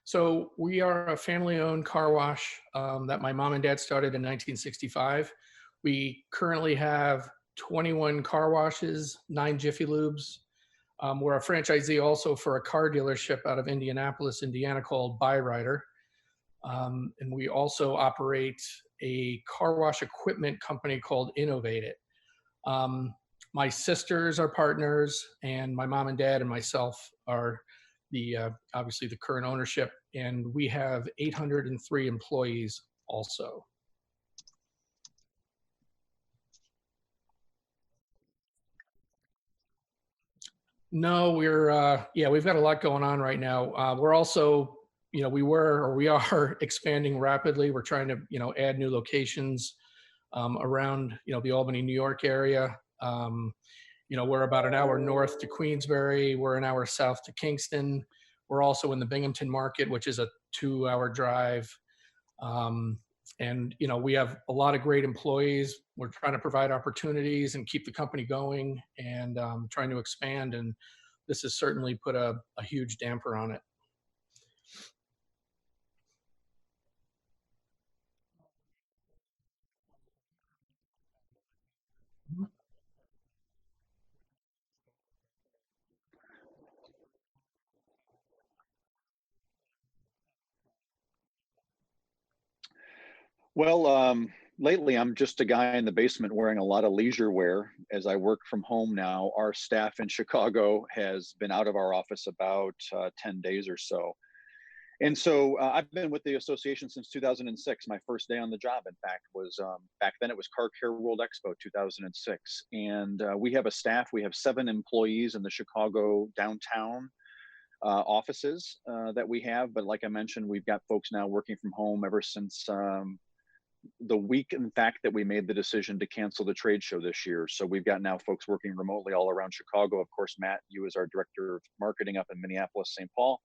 So we are a family-owned car wash that my mom and dad started in 1965. We currently have 21 car washes, 9 Jiffy Lubes. We're a franchisee also for a car dealership out of Indianapolis, Indiana called Byrider. And we also operate a car wash equipment company called Innovate It. My sisters are partners, and my mom and dad and myself are obviously the current ownership, and we have 803 employees also. No, we've got a lot going on right now. We're also, we are expanding rapidly. We're trying to, add new locations around, the Albany, New York area. We're about an hour north to Queensbury. We're an hour south to Kingston. We're also in the Binghamton market, which is a 2-hour drive. And we have a lot of great employees. We're trying to provide opportunities and keep the company going, and trying to expand. And this has certainly put a huge damper on it. Well, lately I'm just a guy in the basement wearing a lot of leisure wear as I work from home now. Our staff in Chicago has been out of our office about 10 days or so. And so I've been with the association since 2006. My first day on the job, in fact, was back then it was Car Care World Expo 2006. And we have a staff, we have 7 employees in the Chicago downtown offices that we have. But like I mentioned, we've got folks now working from home ever since the week, in fact, that we made the decision to cancel the trade show this year. So we've got now folks working remotely all around Chicago. Of course, Matt, you as our director of marketing up in Minneapolis, St. Paul.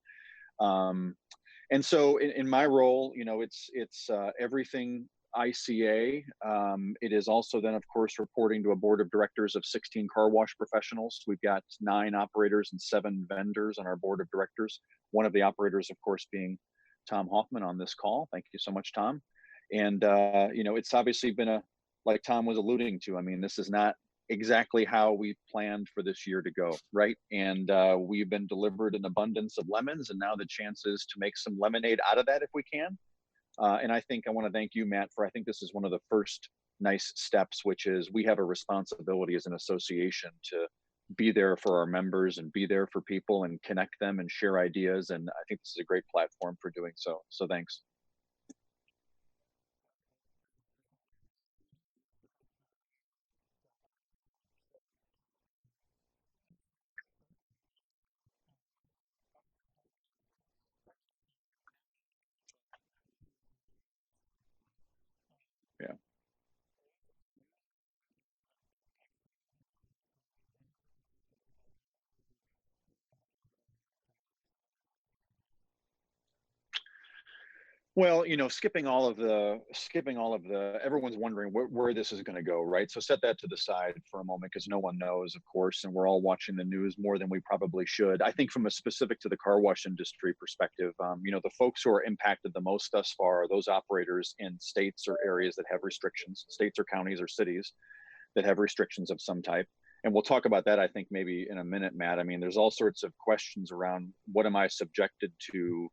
And so in my role, it's everything ICA. It is also then, of course, reporting to a board of directors of 16 car wash professionals. We've got 9 operators and 7 vendors on our board of directors. One of the operators, of course, being Tom Hoffman on this call. Thank you so much, Tom. And, it's obviously been like Tom was alluding to, I mean, this is not exactly how we planned for this year to go, right? And we've been delivered an abundance of lemons, and now the chance is to make some lemonade out of that if we can. And I think I want to thank you, Matt, for I think this is one of the first nice steps, which is we have a responsibility as an association to be there for our members and be there for people and connect them and share ideas. And I think this is a great platform for doing so. So thanks. Yeah. Well, skipping all of the, everyone's wondering where this is going to go, right? So set that to the side for a moment because no one knows, of course, and we're all watching the news more than we probably should. I think from a specific to the car wash industry perspective, the folks who are impacted the most thus far are those operators in states or areas that have restrictions, states or counties or cities that have restrictions of some type. And we'll talk about that, I think, maybe in a minute, Matt. I mean, there's all sorts of questions around what am I subjected to?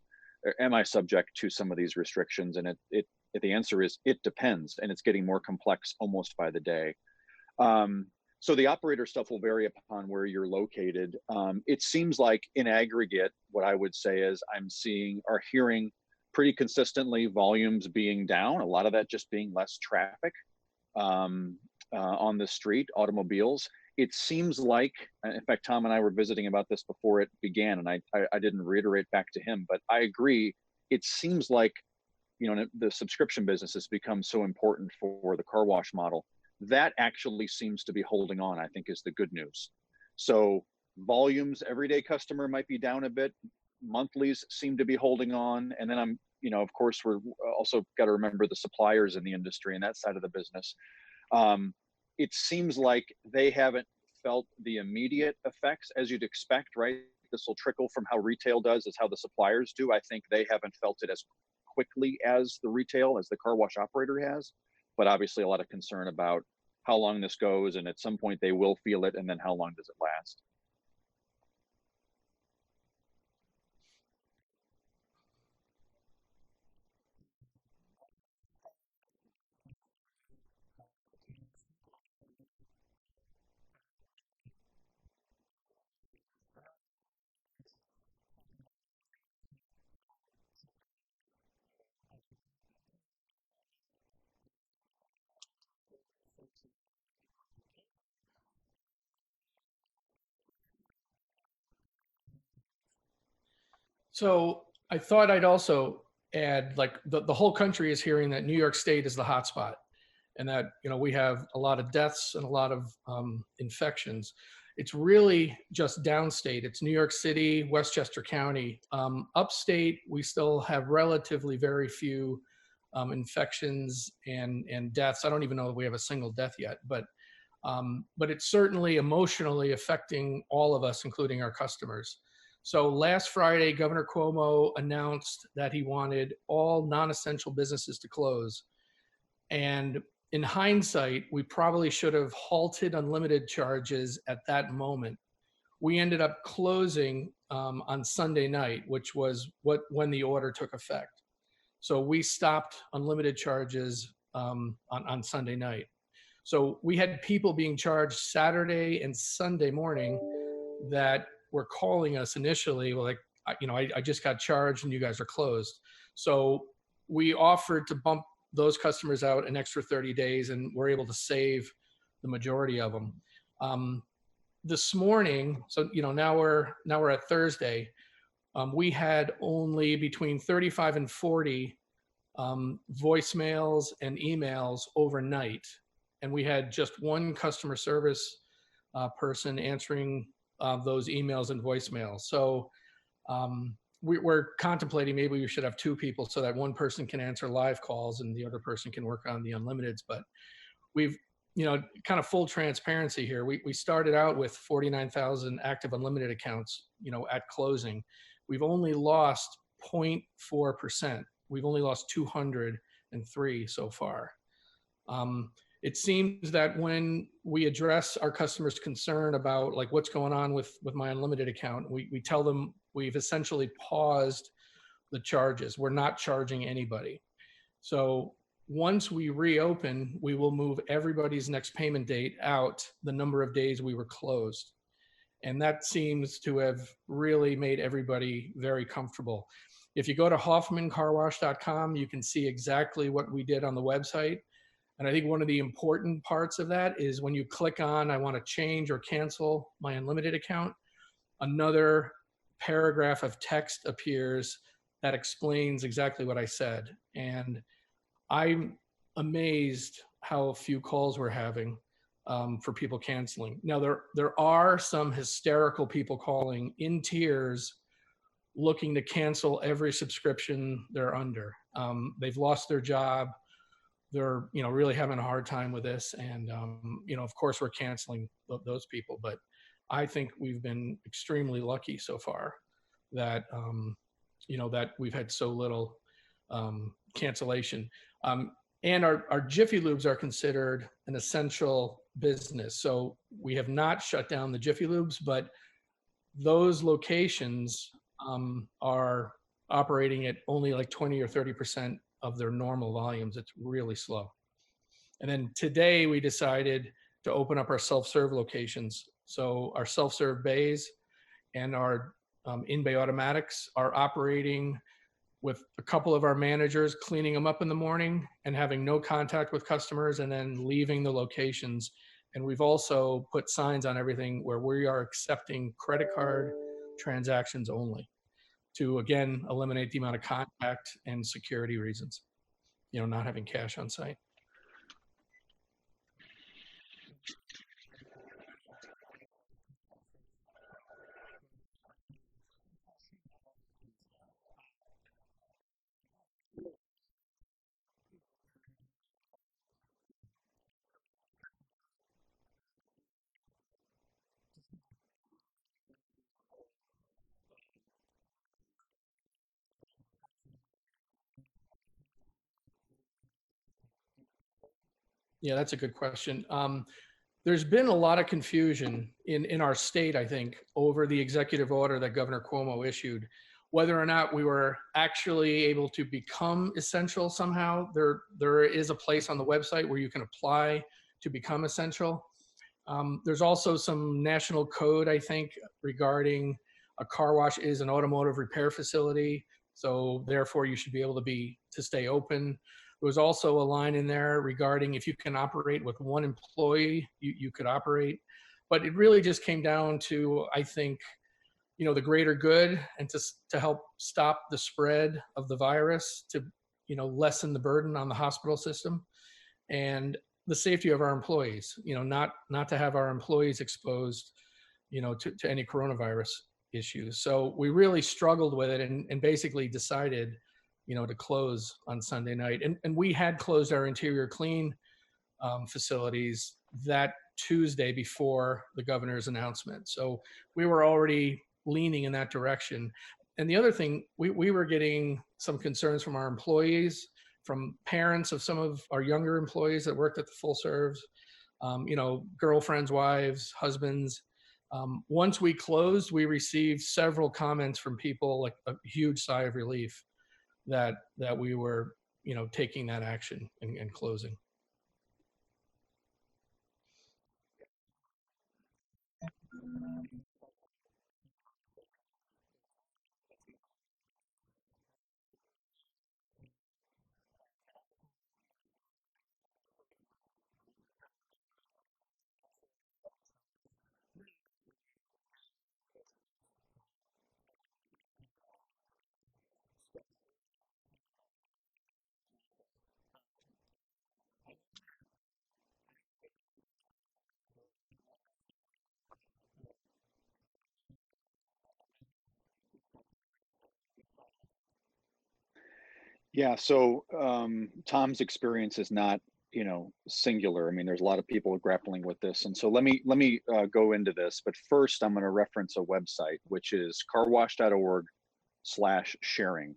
Am I subject to some of these restrictions? And the answer is it depends, and it's getting more complex almost by the day. So the operator stuff will vary upon where you're located. It seems like in aggregate, what I would say is I'm seeing or hearing pretty consistently volumes being down. A lot of that just being less traffic on the street, automobiles. It seems like, in fact, Tom and I were visiting about this before it began, and I didn't reiterate back to him, but I agree. It seems like, the subscription business has become so important for the car wash model. That actually seems to be holding on, I think, is the good news. So volumes, everyday customer might be down a bit. Monthlies seem to be holding on. And then of course, we're also got to remember the suppliers in the industry and that side of the business. It seems like they haven't felt the immediate effects as you'd expect, right? this will trickle from how retail does is how the suppliers do. I think they haven't felt it as quickly as the car wash operator has, but obviously a lot of concern about how long this goes, and at some point they will feel it, and then how long does it last? So I thought I'd also add, like the whole country is hearing that New York State is the hotspot, and that we have a lot of deaths and a lot of infections. It's really just downstate. It's New York City, Westchester County. Upstate, we still have relatively very few infections and deaths. I don't even know if we have a single death yet, but it's certainly emotionally affecting all of us, including our customers. So last Friday, Governor Cuomo announced that he wanted all non-essential businesses to close. And in hindsight, we probably should have halted unlimited charges at that moment. We ended up closing on Sunday night, which was when the order took effect. So we stopped unlimited charges on Sunday night. So we had people being charged Saturday and Sunday morning that were calling us initially, like, I just got charged and you guys are closed. So we offered to bump those customers out an extra 30 days, and we're able to save the majority of them. This morning, so now we're at Thursday. We had only between 35 and 40 voicemails and emails overnight, and we had just one customer service person answering those emails and voicemails. So we're contemplating maybe we should have two people so that one person can answer live calls and the other person can work on the unlimiteds. But we've, kind of full transparency here. We started out with 49,000 active unlimited accounts, at closing. We've only lost 0.4%. We've only lost 203 so far. It seems that when we address our customers' concern about like what's going on with my unlimited account, we tell them we've essentially paused the charges. We're not charging anybody. So once we reopen, we will move everybody's next payment date out the number of days we were closed. And that seems to have really made everybody very comfortable. If you go to hoffmancarwash.com, you can see exactly what we did on the website. And I think one of the important parts of that is when you click on, I want to change or cancel my unlimited account, another paragraph of text appears that explains exactly what I said. And I'm amazed how few calls we're having for people canceling. Now, there are some hysterical people calling in tears, looking to cancel every subscription they're under. They've lost their job. They're really having a hard time with this, and of course we're canceling those people. But I think we've been extremely lucky so far that that we've had so little cancellation. And our Jiffy Lubes are considered an essential business, so we have not shut down the Jiffy Lubes, but those locations are operating at only like 20 or 30% of their normal volumes. It's really slow. And then today we decided to open up our self-serve locations. So our self-serve bays and our in-bay automatics are operating with a couple of our managers cleaning them up in the morning and having no contact with customers and then leaving the locations. And we've also put signs on everything where we are accepting credit card transactions only, to again eliminate the amount of contact and security reasons, not having cash on site. Yeah, that's a good question. There's been a lot of confusion in our state, I think, over the executive order that Governor Cuomo issued, whether or not we were actually able to become essential somehow. There is a place on the website where you can apply to become essential. There's also some national code, I think, regarding a car wash is an automotive repair facility. So therefore you should be able to stay open. There was also a line in there regarding if you can operate with one employee, you could operate. But it really just came down to, I think, the greater good and to help stop the spread of the virus, to, lessen the burden on the hospital system and the safety of our employees, not to have our employees exposed, to any coronavirus issues. So we really struggled with it and basically decided, to close on Sunday night. And we had closed our interior clean facilities that Tuesday before the governor's announcement. So we were already leaning in that direction. And the other thing, we were getting some concerns from our employees, from parents of some of our younger employees that worked at the full serves, girlfriends, wives, husbands. Once we closed, we received several comments from people, like a huge sigh of relief that we were, taking that action and closing. Yeah, so Tom's experience is not, singular. I mean, there's a lot of people grappling with this, and so let me go into this. But first, I'm going to reference a website, which is carwash.org/sharing,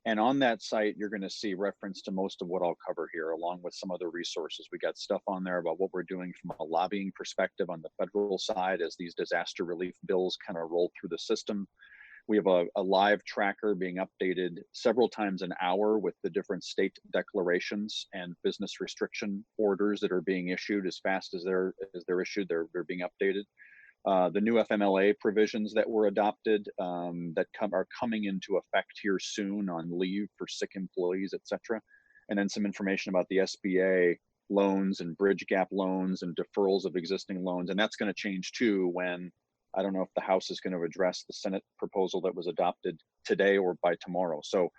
and on that site, you're going to see reference to most of what I'll cover here, along with some other resources. We got stuff on there about what we're doing from a lobbying perspective on the federal side as these disaster relief bills kind of roll through the system. We have a live tracker being updated several times an hour with the different state declarations and business restriction orders that are being issued. As fast as they're issued, they're being updated. The new FMLA provisions that were adopted that are coming into effect here soon on leave for sick employees, et cetera. And then some information about the SBA loans and bridge gap loans and deferrals of existing loans. And that's going to change too when, I don't know if the House is going to address the Senate proposal that was adopted today or by tomorrow. So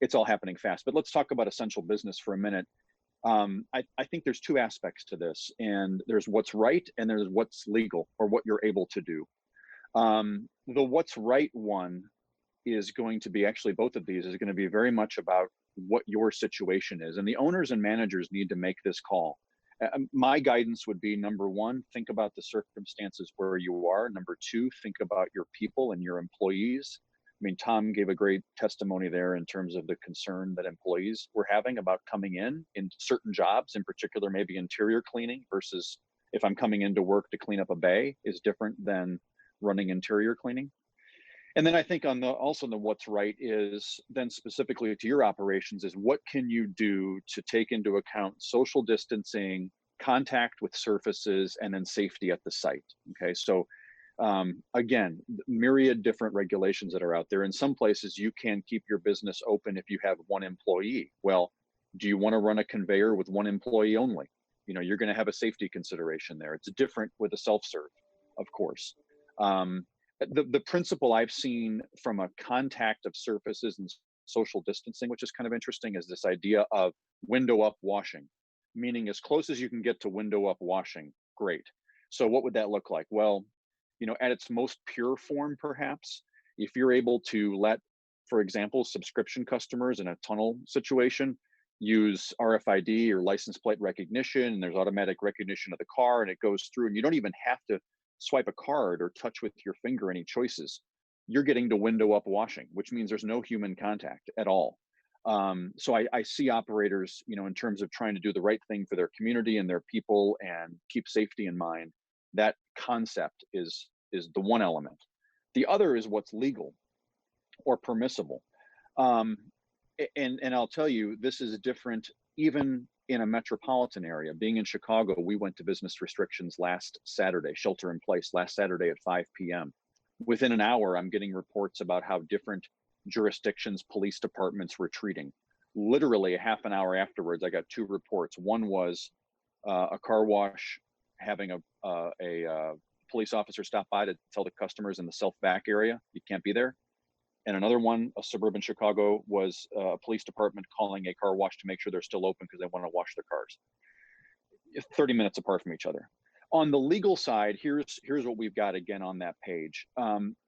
it's all happening fast. But let's talk about essential business for a minute. I think there's two aspects to this, and there's what's right and there's what's legal, or what you're able to do. The what's right one is going to be, actually both of these is going to be very much about what your situation is. And the owners and managers need to make this call. My guidance would be, number one, think about the circumstances where you are. Number two, think about your people and your employees. I mean, Tom gave a great testimony there in terms of the concern that employees were having about coming in certain jobs, in particular, maybe interior cleaning, versus if I'm coming into work to clean up a bay is different than running interior cleaning. And then I think also the what's right is then specifically to your operations is what can you do to take into account social distancing, contact with surfaces, and then safety at the site. Okay, so again, myriad different regulations that are out there. In some places, you can keep your business open if you have one employee. Well, do you want to run a conveyor with one employee only? You're going to have a safety consideration there. It's different with a self-serve, of course. The principle I've seen from a contact of surfaces and social distancing, which is kind of interesting, is this idea of window up washing, meaning as close as you can get to window up washing. Great. So what would that look like? Well, at its most pure form, perhaps, if you're able to let, for example, subscription customers in a tunnel situation use RFID or license plate recognition, and there's automatic recognition of the car, and it goes through, and you don't even have to swipe a card or touch with your finger any choices. You're getting to window up washing, which means there's no human contact at all. So I see operators, in terms of trying to do the right thing for their community and their people and keep safety in mind. That concept is the one element. The other is what's legal or permissible. Um, and I'll tell you, this is different even in a metropolitan area. Being in Chicago, we went to business restrictions last Saturday, shelter in place last Saturday at 5 p.m. Within an hour, I'm getting reports about how different jurisdictions, police departments were treating. Literally a half an hour afterwards, I got two reports. One was a car wash having a police officer stop by to tell the customers in the self-vac area, you can't be there. And another one, a suburban Chicago, was a police department calling a car wash to make sure they're still open because they want to wash their cars. 30 minutes apart from each other. On the legal side, here's what we've got again on that page.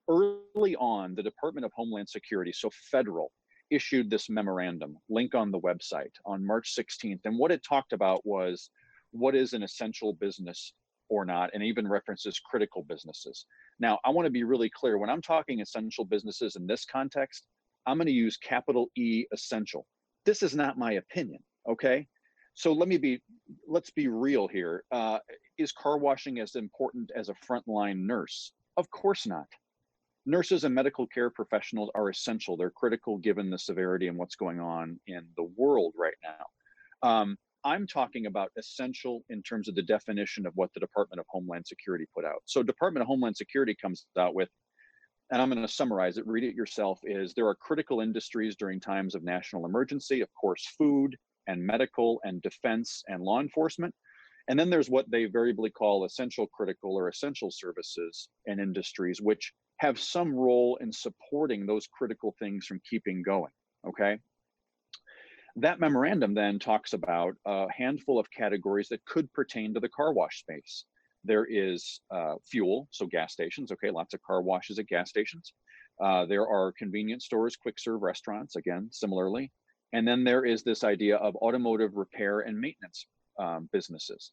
Early on, the Department of Homeland Security, so federal, issued this memorandum, link on the website, on March 16th. And what it talked about was what is an essential business or not, and even references critical businesses. Now, I want to be really clear. When I'm talking essential businesses in this context, I'm going to use capital E, essential. This is not my opinion, okay? So let's be real here. Is car washing as important as a frontline nurse? Of course not. Nurses and medical care professionals are essential. They're critical given the severity and what's going on in the world right now. I'm talking about essential in terms of the definition of what the Department of Homeland Security put out. So Department of Homeland Security comes out with, and I'm going to summarize it, read it yourself, is there are critical industries during times of national emergency, of course, food and medical and defense and law enforcement. And then there's what they variably call essential critical or essential services and industries, which have some role in supporting those critical things from keeping going, okay? That memorandum then talks about a handful of categories that could pertain to the car wash space. There is fuel, so gas stations, okay, lots of car washes at gas stations. There are convenience stores, quick serve restaurants, again, similarly. And then there is this idea of automotive repair and maintenance businesses.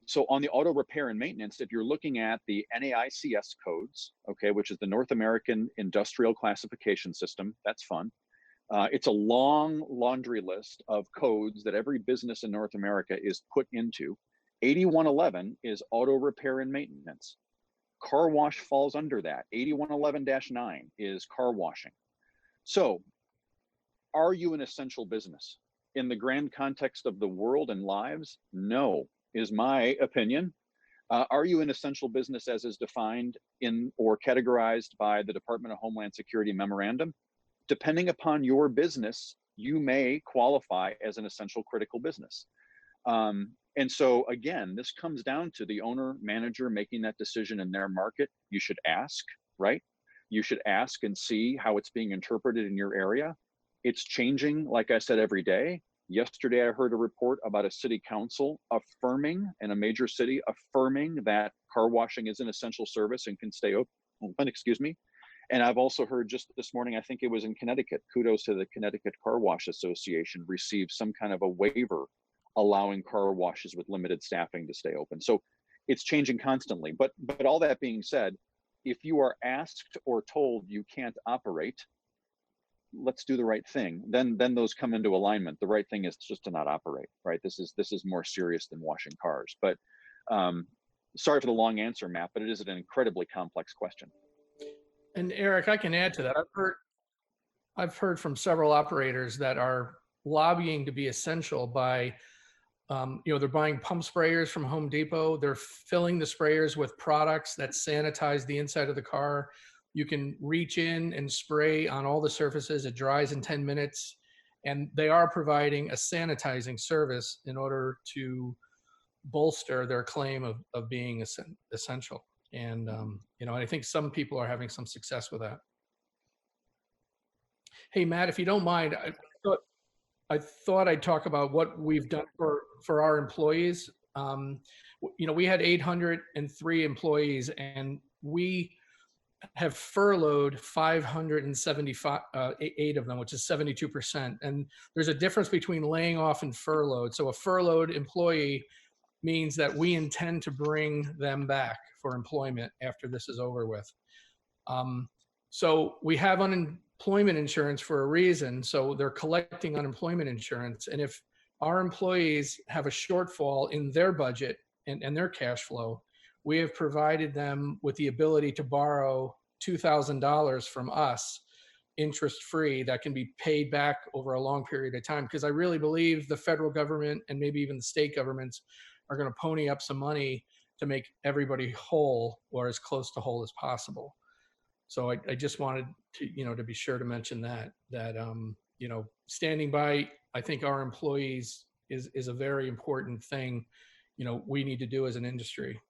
So on the auto repair and maintenance, if you're looking at the NAICS codes, okay, which is the North American Industrial Classification System, that's fun. It's a long laundry list of codes that every business in North America is put into. 8111 is auto repair and maintenance. Car wash falls under that. 8111-9 is car washing. So are you an essential business? In the grand context of the world and lives, no, is my opinion. Are you an essential business as is defined in or categorized by the Department of Homeland Security memorandum? Depending upon your business, you may qualify as an essential critical business. And so again, this comes down to the owner, manager making that decision in their market. You should ask, right? You should ask and see how it's being interpreted in your area. It's changing, like I said, every day. Yesterday, I heard a report about a city council affirming, in a major city, affirming that car washing is an essential service and can stay open, excuse me. And I've also heard just this morning, I think it was in Connecticut, kudos to the Connecticut Carwash Association, received some kind of a waiver allowing car washes with limited staffing to stay open. So it's changing constantly. But all that being said, if you are asked or told you can't operate, let's do the right thing. Then those come into alignment. The right thing is just to not operate, right? This is more serious than washing cars. But sorry for the long answer, Matt, but it is an incredibly complex question. And Eric, I can add to that. I've heard from several operators that are lobbying to be essential by, they're buying pump sprayers from Home Depot. They're filling the sprayers with products that sanitize the inside of the car. You can reach in and spray on all the surfaces. It dries in 10 minutes. And they are providing a sanitizing service in order to bolster their claim of being essential. And, I think some people are having some success with that. Hey, Matt, if you don't mind, I thought I'd talk about what we've done for our employees. We had 803 employees, and we have furloughed 578 of them, which is 72%. And there's a difference between laying off and furloughed. So a furloughed employee means that we intend to bring them back for employment after this is over with. So we have unemployment unemployment insurance for a reason. So they're collecting unemployment insurance. And if our employees have a shortfall in their budget and their cash flow, we have provided them with the ability to borrow $2,000 from us interest free that can be paid back over a long period of time. Because I really believe the federal government and maybe even the state governments are going to pony up some money to make everybody whole or as close to whole as possible. So I just wanted to, to be sure to mention that, standing by, I think our employees is a very important thing, we need to do as an industry.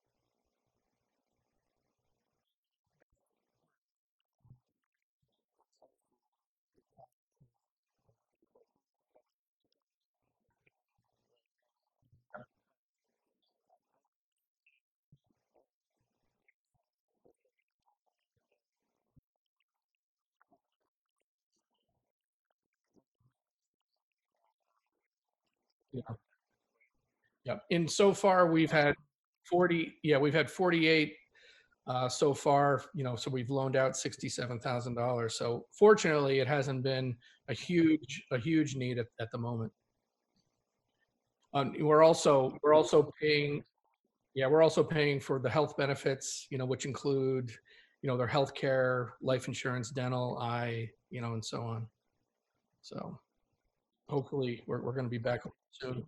Yeah. Yeah. And so far we've had 40, yeah, we've had 48 so far, so we've loaned out $67,000. So fortunately, it hasn't been a huge need at the moment. We're also paying, yeah, we're also paying for the health benefits, which include, their health care, life insurance, dental, eye, and so on. So hopefully we're going to be back soon.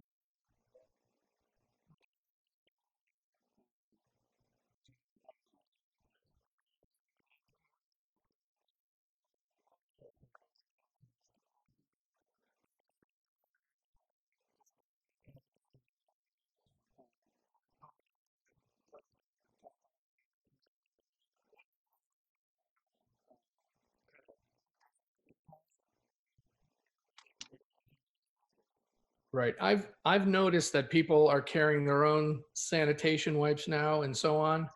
Right. I've noticed that people are carrying their own sanitation wipes now and so on.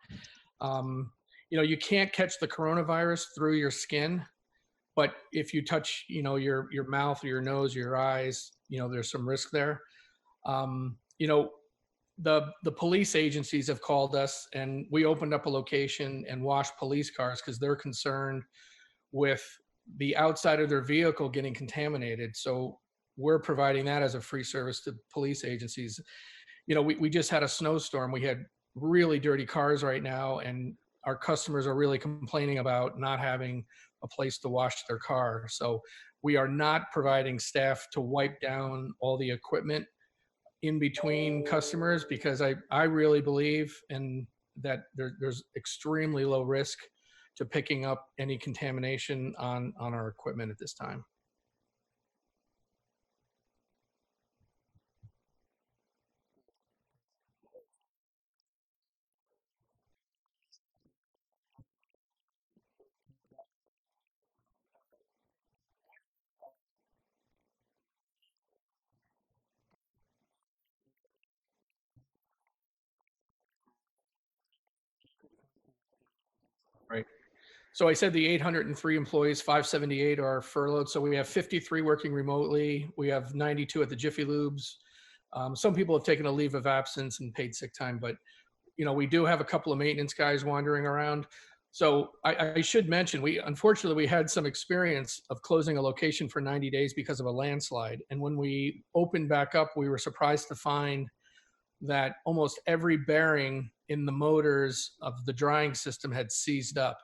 Um, you can't catch the coronavirus through your skin, but if you touch, your mouth or your nose or your eyes, there's some risk there. Um, you know, the police agencies have called us, and we opened up a location and washed police cars because they're concerned with the outside of their vehicle getting contaminated. So we're providing that as a free service to police agencies. We just had a snowstorm. We had really dirty cars right now, and our customers are really complaining about not having a place to wash their car. So we are not providing staff to wipe down all the equipment in between customers because I really believe in that there's extremely low risk to picking up any contamination on our equipment at this time. Right. So I said the 803 employees, 578 are furloughed. So we have 53 working remotely. We have 92 at the Jiffy Lubes. Some people have taken a leave of absence and paid sick time, but we do have a couple of maintenance guys wandering around. So I should mention, unfortunately we had some experience of closing a location for 90 days because of a landslide. And when we opened back up, we were surprised to find that almost every bearing in the motors of the drying system had seized up.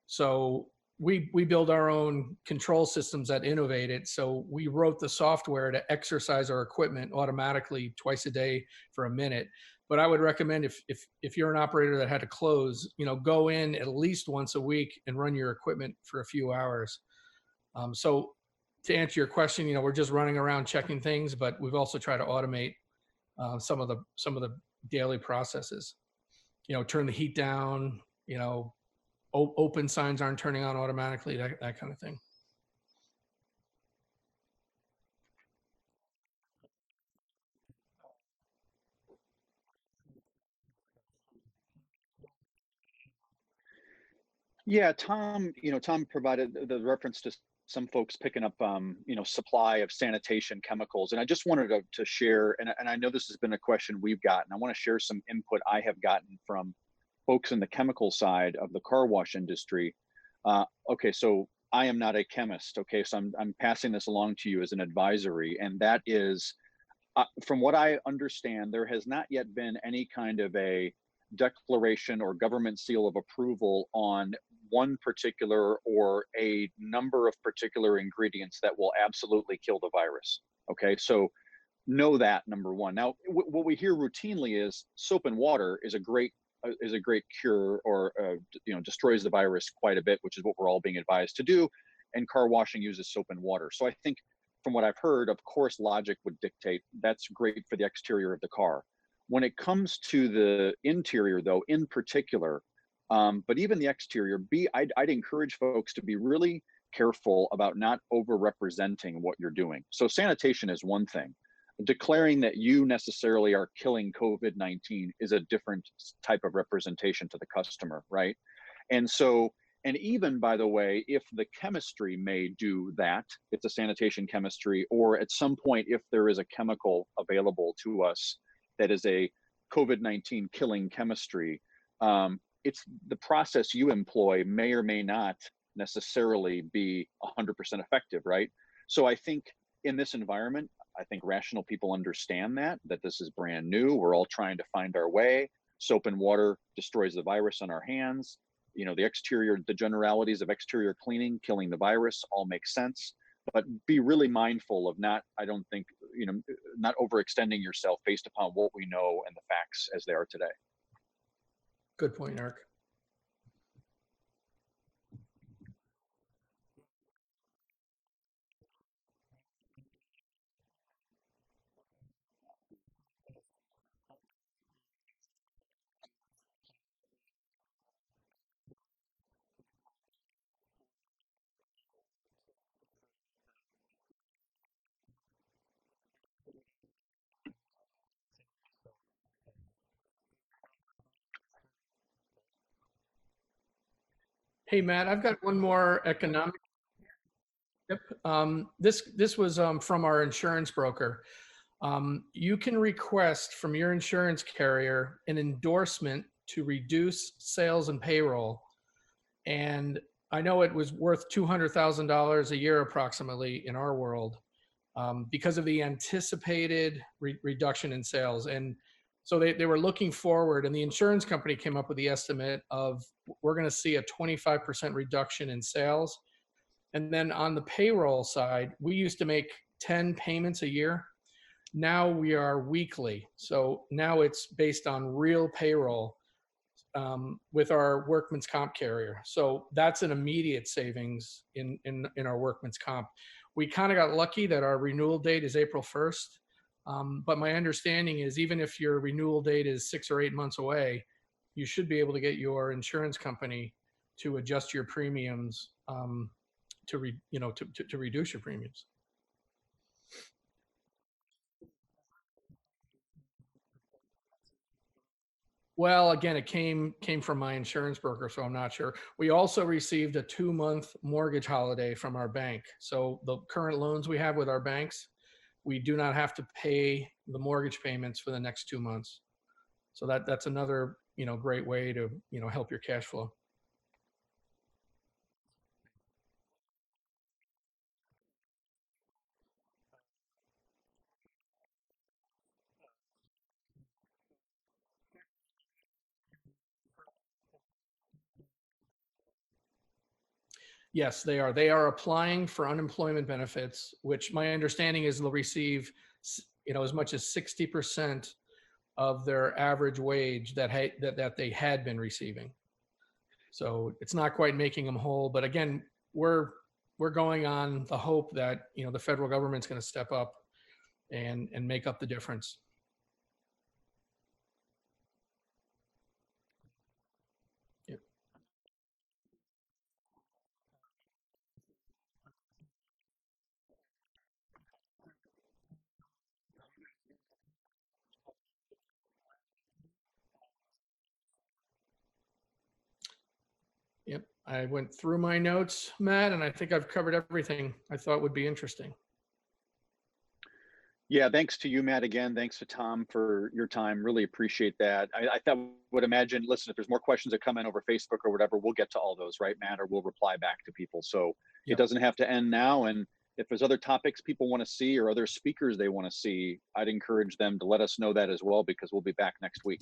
So we build our own control systems that innovate it. So we wrote the software to exercise our equipment automatically twice a day for a minute. But I would recommend if you're an operator that had to close, go in at least once a week and run your equipment for a few hours. So to answer your question, we're just running around checking things, but we've also tried to automate some of the daily processes. Turn the heat down. Open signs aren't turning on automatically. That kind of thing. Yeah, Tom provided the reference to some folks picking up, supply of sanitation chemicals. And I just wanted to share, and I know this has been a question we've gotten. I want to share some input I have gotten from folks in the chemical side of the car wash industry. Okay, so I am not a chemist, okay? So I'm passing this along to you as an advisory, and that is, from what I understand, there has not yet been any kind of a declaration or government seal of approval on one particular or a number of particular ingredients that will absolutely kill the virus. Okay, so know that, number one. Now, what we hear routinely is soap and water is a great cure, or destroys the virus quite a bit, which is what we're all being advised to do. And car washing uses soap and water. So I think, from what I've heard, of course, logic would dictate that's great for the exterior of the car. When it comes to the interior, though, in particular, but even the exterior, I'd encourage folks to be really careful about not over-representing what you're doing. So sanitation is one thing. Declaring that you necessarily are killing COVID-19 is a different type of representation to the customer, right? And so, and even, by the way, if the chemistry may do that, if the sanitation chemistry, or at some point, if there is a chemical available to us that is a COVID-19 killing chemistry, it's the process you employ may or may not necessarily be 100% effective, right? So I think in this environment, I think rational people understand that this is brand new. We're all trying to find our way. Soap and water destroys the virus on our hands. The exterior, the generalities of exterior cleaning, killing the virus, all make sense. But be really mindful of not overextending yourself based upon what we know and the facts as they are today. Good point, Eric. Hey, Matt, I've got one more economic. Yep. This was from our insurance broker. You can request from your insurance carrier an endorsement to reduce sales and payroll. And I know it was worth $200,000 a year approximately in our world, because of the anticipated reduction in sales. And so they were looking forward, and the insurance company came up with the estimate of, we're going to see a 25% reduction in sales. And then on the payroll side, we used to make 10 payments a year. Now we are weekly. So now it's based on real payroll, with our workman's comp carrier. So that's an immediate savings in our workman's comp. We kind of got lucky that our renewal date is April 1st. But my understanding is, even if your renewal date is 6 or 8 months away, you should be able to get your insurance company to adjust your premiums, to reduce your premiums. Well, again, it came from my insurance broker, so I'm not sure. We also received a 2-month mortgage holiday from our bank. So the current loans we have with our banks, we do not have to pay the mortgage payments for the next 2 months. So that's another, great way to, help your cash flow. Yes, they are. They are applying for unemployment benefits, which my understanding is they'll receive, as much as 60% of their average wage that they had been receiving. So it's not quite making them whole, but again, we're going on the hope that, the federal government's going to step up and make up the difference. Yep. Yep. I went through my notes, Matt, and I think I've covered everything I thought would be interesting. Yeah, thanks to you, Matt, again. Thanks to Tom for your time. Really appreciate that. Would imagine, listen, if there's more questions that come in over Facebook or whatever, we'll get to all those, right, Matt? Or we'll reply back to people. So it Yep. doesn't have to end now. And if there's other topics people want to see or other speakers they want to see, I'd encourage them to let us know that as well, because we'll be back next week.